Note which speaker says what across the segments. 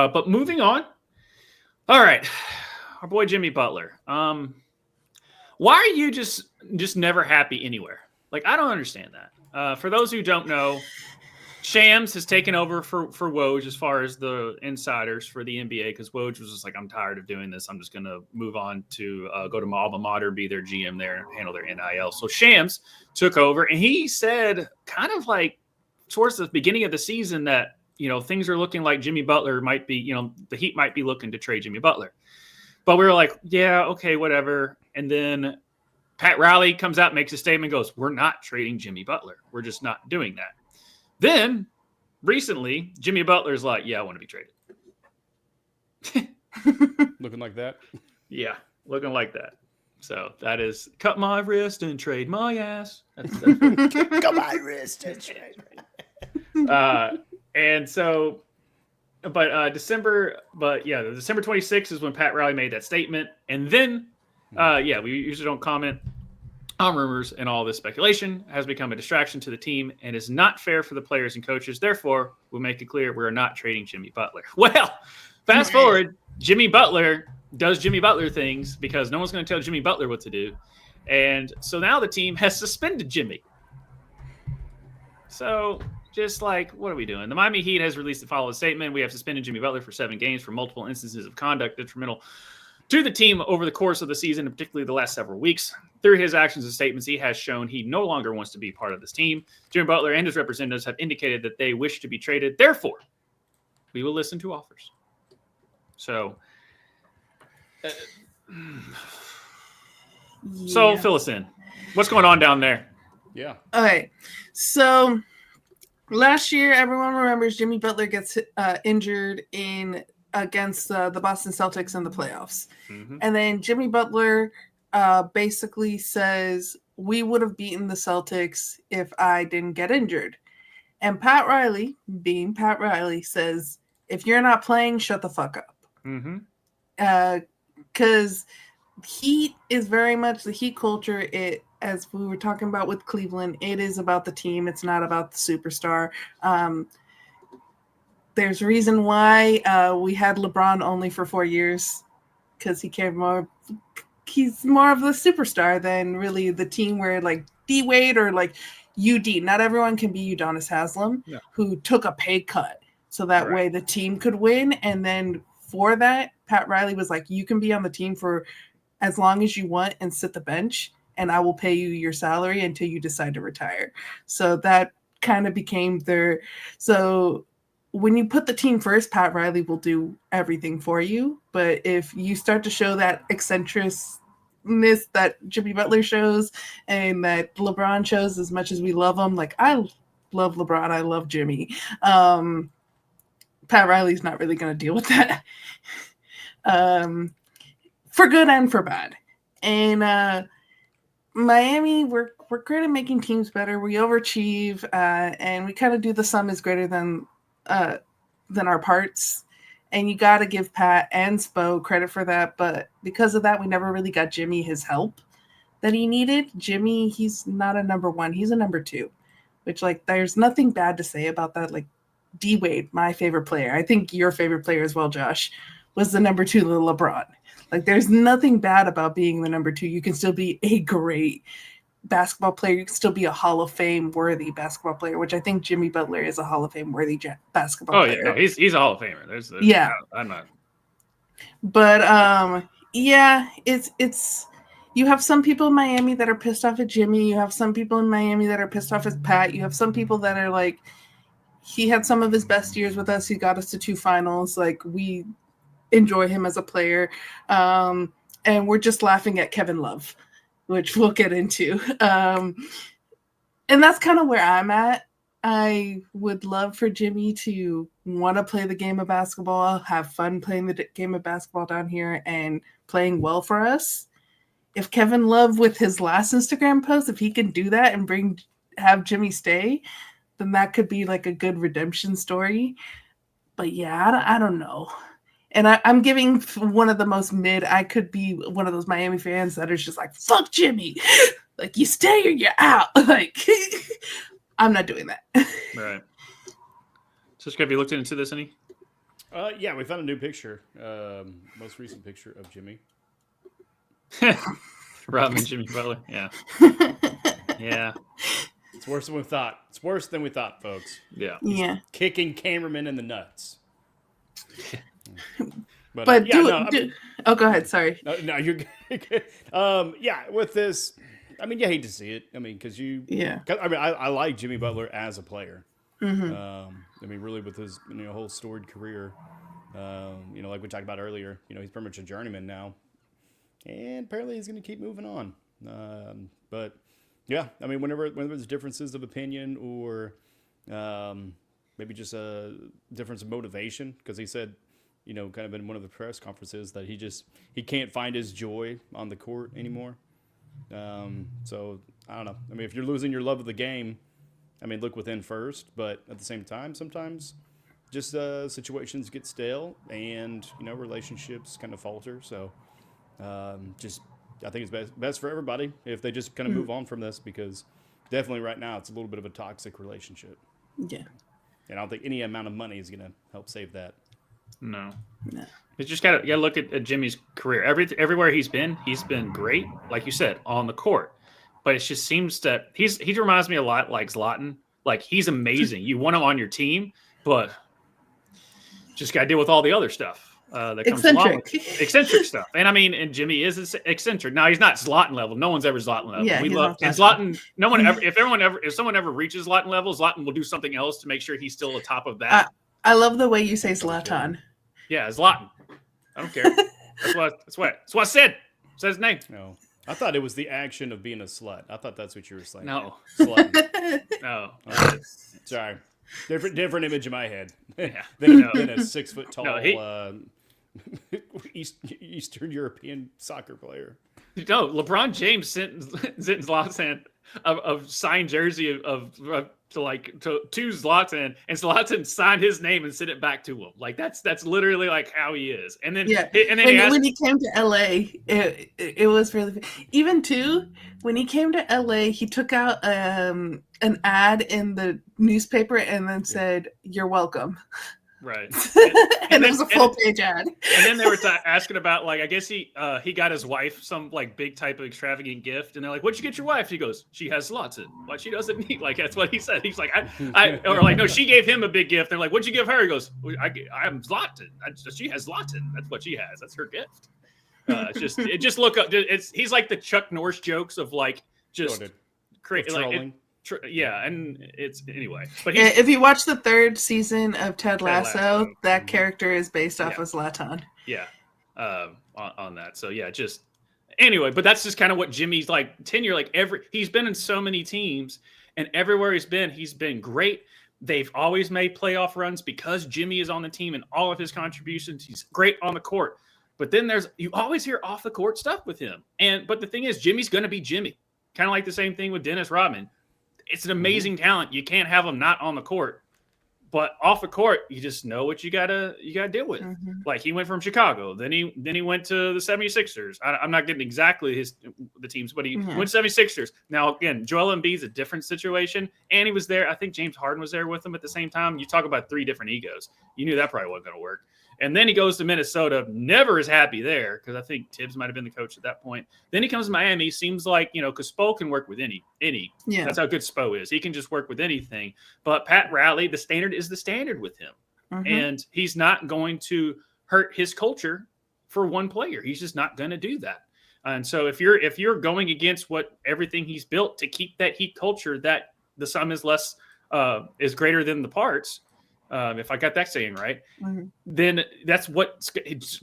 Speaker 1: But moving on. All right, our boy Jimmy Butler. Why are you just never happy anywhere? Like, I don't understand that. For those who don't know, Shams has taken over for Woj as far as the insiders for the NBA, because Woj was just like, I'm tired of doing this. I'm just going to move on to go to my alma mater, be their GM there, and handle their NIL. So Shams took over, and he said kind of like towards the beginning of the season that, things are looking like Jimmy Butler might be, the Heat might be looking to trade Jimmy Butler. But we were like, yeah, okay, whatever. And then Pat Riley comes out, makes a statement, goes, we're not trading Jimmy Butler. We're just not doing that. Then, recently, Jimmy Butler's like, yeah, I want to be traded.
Speaker 2: Looking like that?
Speaker 1: Yeah, looking like that. So that is cut my wrist and trade my ass. That's
Speaker 3: cut my wrist and trade.
Speaker 1: And so, the December 26th is when Pat Riley made that statement. And then, we usually don't comment on rumors, and all this speculation has become a distraction to the team and is not fair for the players and coaches. Therefore, we'll make it clear we're not trading Jimmy Butler. Well, fast forward, Jimmy Butler does Jimmy Butler things because no one's going to tell Jimmy Butler what to do. And so now the team has suspended Jimmy. So just like, what are we doing? The Miami Heat has released the following statement. We have suspended Jimmy Butler for 7 games for multiple instances of conduct detrimental to the team over the course of the season, and particularly the last several weeks. Through his actions and statements, he has shown he no longer wants to be part of this team. Jimmy Butler and his representatives have indicated that they wish to be traded. Therefore, we will listen to offers. So, so fill us in. What's going on down there?
Speaker 2: Yeah.
Speaker 4: Okay. So last year, everyone remembers Jimmy Butler gets injured against the Boston Celtics in the playoffs.
Speaker 1: Mm-hmm.
Speaker 4: And then Jimmy Butler basically says, we would have beaten the Celtics if I didn't get injured. And Pat Riley, being Pat Riley, says, if you're not playing, shut the fuck up.
Speaker 1: Mm-hmm.
Speaker 4: Because Heat is very much the Heat culture. It, as we were talking about with Cleveland, it is about the team. It's not about the superstar. There's a reason why we had LeBron only for 4 years, because he's more of the superstar than really the team where like D-Wade or like UD. Not everyone can be Udonis Haslem, who took a pay cut so that way the team could win. And then for that, Pat Riley was like, you can be on the team for as long as you want and sit the bench, and I will pay you your salary until you decide to retire. So that kind of became so when you put the team first, Pat Riley will do everything for you. But if you start to show that eccentricness that Jimmy Butler shows and that LeBron shows, as much as we love him, like I love LeBron, I love Jimmy. Pat Riley's not really going to deal with that for good and for bad. And Miami, we're great at making teams better. We overachieve, and we kind of do the sum is greater than our parts. And you got to give Pat and Spo credit for that. But because of that, we never really got Jimmy his help that he needed. Jimmy, he's not a number 1. He's a number 2, which like there's nothing bad to say about that. Like D-Wade, my favorite player. I think your favorite player as well, Josh, was the number 2 to LeBron. Like there's nothing bad about being the number 2. You can still be a great basketball player. You can still be a Hall of Fame worthy basketball player, which I think Jimmy Butler is a Hall of Fame worthy basketball player.
Speaker 1: Oh yeah, no, he's a Hall of Famer. I'm not.
Speaker 4: But it's you have some people in Miami that are pissed off at Jimmy. You have some people in Miami that are pissed off at Pat. You have some people that are like, he had some of his best years with us. He got us to 2 finals. Like we enjoy him as a player. And we're just laughing at Kevin Love, which we'll get into. And that's kind of where I'm at. I would love for Jimmy to want to play the game of basketball, have fun playing the game of basketball down here and playing well for us. If Kevin Love, with his last Instagram post, if he can do that and have Jimmy stay, then that could be like a good redemption story. But yeah, I don't know. And I'm giving one of the most I could be one of those Miami fans that is just like, fuck Jimmy. Like, you stay or you're out. Like, I'm not doing that.
Speaker 1: Right. Tvshka, have you looked into this any?
Speaker 2: Yeah, we found a new picture. Most recent picture of Jimmy.
Speaker 1: Rob and Jimmy Butler. Yeah. Yeah.
Speaker 2: It's worse than we thought. It's worse than we thought, folks.
Speaker 1: Yeah.
Speaker 4: Yeah.
Speaker 2: Kicking cameramen in the nuts.
Speaker 4: But
Speaker 2: no,
Speaker 4: oh, go ahead. Sorry.
Speaker 2: no, you're good. Yeah, with this, I mean, you hate to see it. I mean, because
Speaker 4: Yeah.
Speaker 2: I like Jimmy Butler as a player.
Speaker 4: Mm-hmm.
Speaker 2: I mean, really, with his whole storied career, like we talked about earlier, he's pretty much a journeyman now, and apparently he's going to keep moving on. But yeah, I mean, whenever there's differences of opinion or maybe just a difference of motivation, because he said, kind of in one of the press conferences that he can't find his joy on the court anymore. So I don't know. I mean, if you're losing your love of the game, I mean, look within first, but at the same time, sometimes just situations get stale and, relationships kind of falter. So I think it's best for everybody if they just kind of move on from this, because definitely right now it's a little bit of a toxic relationship.
Speaker 4: Yeah.
Speaker 2: And I don't think any amount of money is going to help save that.
Speaker 1: No.
Speaker 4: No.
Speaker 1: You just gotta look at Jimmy's career. Everywhere he's been great, like you said, on the court. But it just seems that he reminds me a lot like Zlatan. Like, he's amazing. You want him on your team, but just got to deal with all the other stuff that comes along with eccentric stuff. And I mean, and Jimmy is eccentric. Now, he's not Zlatan level. No one's ever Zlatan level.
Speaker 4: Yeah,
Speaker 1: we love and Zlatan. No one ever. If someone ever reaches Zlatan level, Zlatan will do something else to make sure he's still atop of that.
Speaker 4: I love the way you say Zlatan.
Speaker 1: Yeah, Zlatan. I don't care. That's what I said. Said his name.
Speaker 2: No, I thought it was the action of being a slut. I thought that's what you were saying.
Speaker 1: No,
Speaker 2: Slutting.
Speaker 1: no.
Speaker 2: Sorry, different image in my head.
Speaker 1: Yeah.
Speaker 2: than a 6 foot tall Eastern European soccer player.
Speaker 1: No, LeBron James sent Zlatan a signed jersey to Zlatan, and Zlatan signed his name and sent it back to him. Like, that's literally like how he is. And then
Speaker 4: when he came to LA, it was really, even too, when he came to LA, he took out an ad in the newspaper and then said, "You're welcome."
Speaker 1: Right.
Speaker 4: And it was a full page ad.
Speaker 1: And then they were asking about, like, I guess he got his wife some like big type of extravagant gift, and they're like, "What'd you get your wife?" He goes, "She has Zlatan. What she doesn't need." Like, that's what he said. He's like, or like, no, she gave him a big gift. They're like, "What'd you give her?" He goes, "I'm Zlatan. She has Zlatan. That's what she has. That's her gift." Just look up. He's like the Chuck Norris jokes of like just create like. Yeah, and it's anyway. But
Speaker 4: if you watch the 3rd season of Ted Lasso, that character is based off of Zlatan.
Speaker 1: Yeah, on that. So yeah, just anyway. But that's just kind of what Jimmy's like tenure. Like he's been in so many teams, and everywhere he's been great. They've always made playoff runs because Jimmy is on the team and all of his contributions. He's great on the court. But then you always hear off the court stuff with him. But the thing is, Jimmy's going to be Jimmy. Kind of like the same thing with Dennis Rodman. It's an amazing talent. You can't have him not on the court, but off the court, you just know what you gotta deal with. Mm-hmm. Like, he went from Chicago, then he went to the 76ers. I'm not getting exactly the teams, but he went to 76ers. Now, again, Joel Embiid's a different situation, and he was there. I think James Harden was there with him at the same time. You talk about 3 different egos. You knew that probably wasn't going to work. And then he goes to Minnesota, never is happy there, because I think Tibbs might have been the coach at that point. Then he comes to Miami, seems like, because Spo can work with any. Yeah. That's how good Spo is. He can just work with anything. But Pat Riley, the standard is the standard with him. Mm-hmm. And he's not going to hurt his culture for one player. He's just not going to do that. And so if you're going against what everything he's built to keep that Heat culture, that the sum is less is greater than the parts, if I got that saying right, then that's what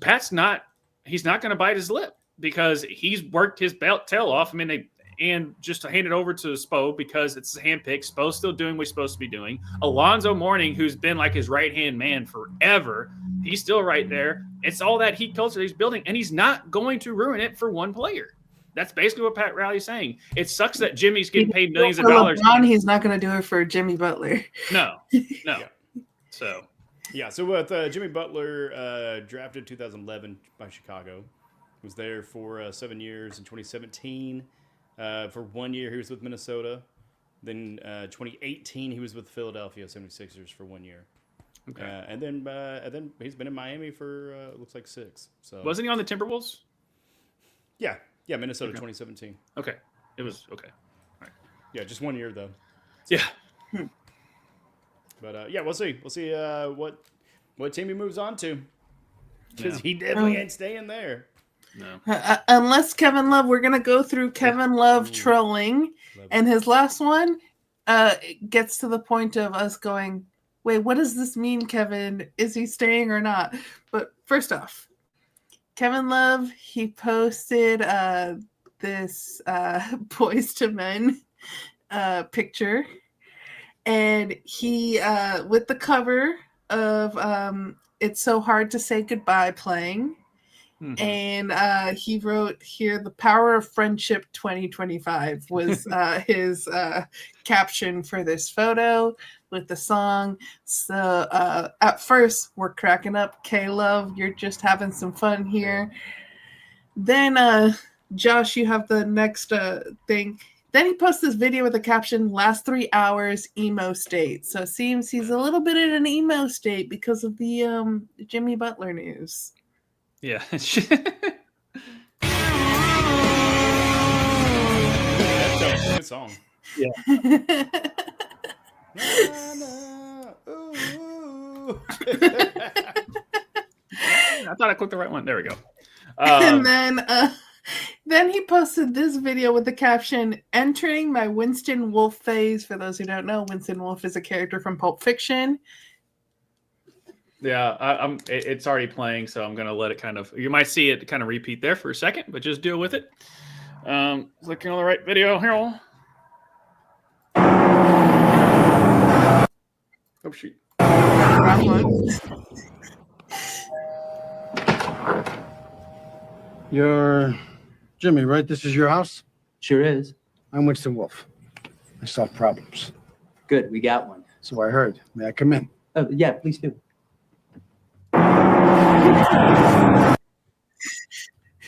Speaker 1: Pat's not. He's not going to bite his lip, because he's worked his tail off. I mean, and just to hand it over to Spo, because it's a handpick. Spo's still doing what he's supposed to be doing. Alonzo Mourning, who's been like his right-hand man forever, he's still right there. It's all that Heat culture he's building, and he's not going to ruin it for one player. That's basically what Pat Riley's saying. It sucks that Jimmy's getting paid millions of dollars.
Speaker 4: He's not going to do it for Jimmy Butler.
Speaker 1: No.
Speaker 2: Yeah. So with Jimmy Butler, drafted 2011 by Chicago, was there for 7 years. In 2017, for 1 year he was with Minnesota. Then 2018 he was with Philadelphia 76ers for 1 year.
Speaker 1: Okay.
Speaker 2: And then he's been in Miami for looks like 6. So
Speaker 1: Wasn't he on the Timberwolves?
Speaker 2: yeah, Minnesota
Speaker 1: Okay.
Speaker 2: 2017.
Speaker 1: Okay. It was okay.
Speaker 2: Yeah, just 1 year though.
Speaker 1: Yeah.
Speaker 2: But yeah, we'll see. We'll see what team he moves on to, because
Speaker 1: Yeah.
Speaker 2: he definitely ain't staying there.
Speaker 1: No.
Speaker 4: Unless Kevin Love, we're gonna go through Kevin Love trolling,
Speaker 2: Love
Speaker 4: and his last one gets to the point of us going, "Wait, what does this mean, Kevin? Is he staying or not?" But first off, Kevin Love, he posted this Boys to Men picture, and he with the cover of "It's So Hard to Say Goodbye" playing.
Speaker 1: Mhm.
Speaker 4: And he wrote here, "The Power of Friendship 2025" was his caption for this photo with the song. So at first, we're cracking up. K-Love, you're just having some fun here. Then, Josh, you have the next thing. Then he posts this video with the caption, "Last 3 hours, emo state." So it seems he's a little bit in an emo state because of the Jimmy Butler news.
Speaker 1: Yeah.
Speaker 2: That's a good song. Ooh.
Speaker 1: I thought I clicked the right one. There we go.
Speaker 4: And then he posted this video with the caption, "Entering my Winston Wolfe phase." For those who don't know, Winston Wolfe is a character from Pulp Fiction.
Speaker 1: Yeah, it's already playing, so I'm gonna let it kind of. You might see it kind of repeat there for a second, but just deal with it. Clicking on the right video here. Oh shoot!
Speaker 4: Wrong one.
Speaker 5: You're Jimmy, right? This is your house?
Speaker 6: Sure is.
Speaker 5: I'm Winston Wolfe. I solve problems.
Speaker 6: Good, we got one.
Speaker 5: So I heard. May I come in?
Speaker 6: Yeah, please do.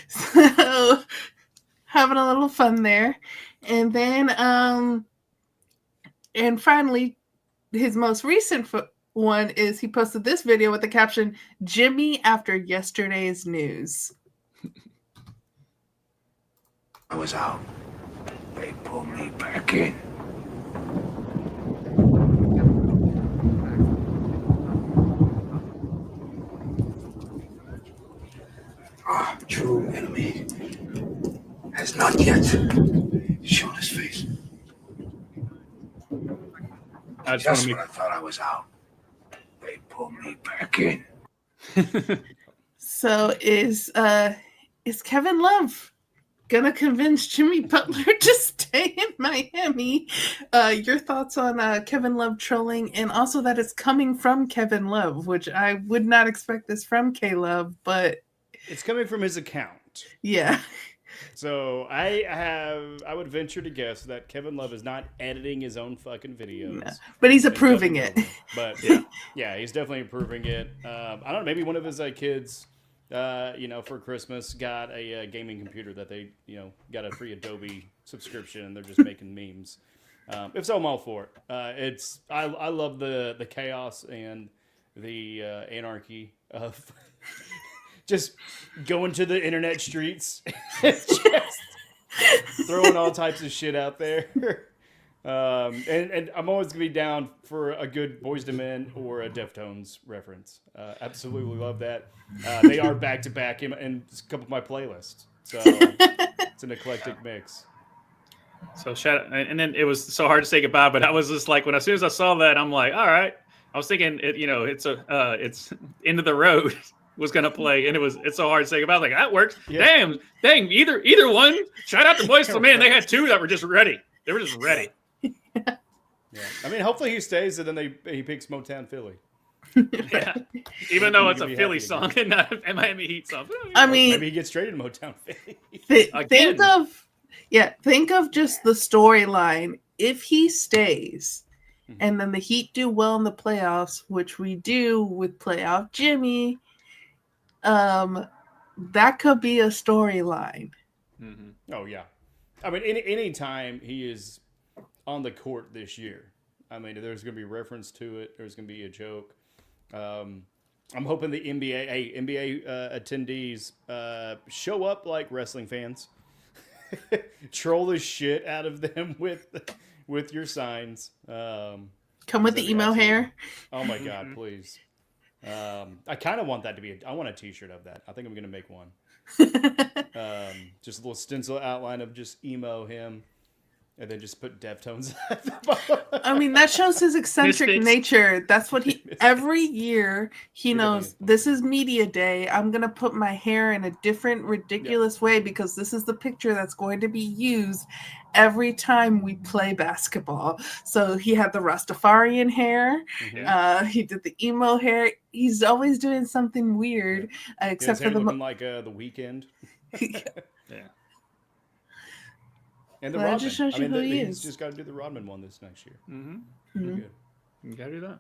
Speaker 4: So having a little fun there. And then and finally, his most recent one is he posted this video with the caption, "Jimmy after yesterday's news."
Speaker 3: I was out. They pulled me back in. Our true enemy has not yet shown his face.
Speaker 1: I just
Speaker 3: Just
Speaker 1: want
Speaker 3: when I thought I was out, they pulled me back in.
Speaker 1: to
Speaker 4: So is Kevin Love gonna convince Jimmy Butler to stay in Miami? Your thoughts on Kevin Love trolling, and also that it's coming from Kevin Love, which I would not expect this from K Love, but
Speaker 2: It's coming from his account.
Speaker 4: yeah.
Speaker 2: So I would venture to guess that Kevin Love is not editing his own fucking videos.
Speaker 4: No, but he's
Speaker 2: and
Speaker 4: approving
Speaker 2: dubbing
Speaker 4: it.
Speaker 2: over. But yeah, he's definitely approving it. I don't know, maybe one of his kids, for Christmas got a gaming computer that they, got a free Adobe subscription, and they're just making memes. If so, I'm all for it. I love the chaos and the anarchy of just going to the internet streets, just throwing all types of shit out there. And I'm always gonna be down for a good Boys to Men or a Deftones reference. Absolutely love that. They are back to back in a couple of my playlists, so it's an eclectic mix.
Speaker 1: So and then it was so hard to say goodbye, but I was just like, as soon as I saw that, I'm like, all right. I was thinking, it's End of the Road was gonna play, and it's so hard to say goodbye. Like that works.
Speaker 2: Yeah.
Speaker 1: Dang, either one. Shout out to Boys to Men. They had two that were just ready. They were just ready.
Speaker 2: Yeah, I mean, hopefully he stays, and then he picks Motown Philly.
Speaker 1: Yeah, even though it's a
Speaker 2: Be
Speaker 1: Philly
Speaker 2: happy
Speaker 1: song and not a Miami Heat song.
Speaker 4: I mean,
Speaker 2: Maybe he gets straight into Motown Philly.
Speaker 4: think of just the storyline. If he stays, and then the Heat do well in the playoffs, which we do with playoff Jimmy, that could be a storyline.
Speaker 1: Mm-hmm.
Speaker 2: Oh yeah, I mean, any time he is on the court this year, I mean, there's going to be reference to it. There's going to be a joke. I'm hoping the NBA attendees show up like wrestling fans, troll the shit out of them with your signs.
Speaker 4: Come with the emo hair.
Speaker 2: Oh my god, please! I kind of want that to be. I want a T-shirt of that. I think I'm gonna make one. Just a little stencil outline of just emo him, and then just put Deftones at the bottom.
Speaker 4: I mean, that shows his eccentric
Speaker 1: Misfits.
Speaker 4: nature. That's what he, every year, he knows
Speaker 2: definitely-
Speaker 4: this is media day. I'm going to put my hair in a different, ridiculous way because this is the picture that's going to be used every time we play basketball. So he had the Rastafarian hair. He did the emo hair. He's always doing something weird, except
Speaker 2: his hair
Speaker 4: for the.
Speaker 2: looking like the Weekend.
Speaker 1: Yeah.
Speaker 2: And the
Speaker 4: Well, that
Speaker 2: Rodman.
Speaker 4: just shows you who he
Speaker 2: he's
Speaker 4: is.
Speaker 2: just got to do the Rodman one this next year.
Speaker 1: Mm-hmm.
Speaker 2: Pretty good.
Speaker 1: You gotta do that.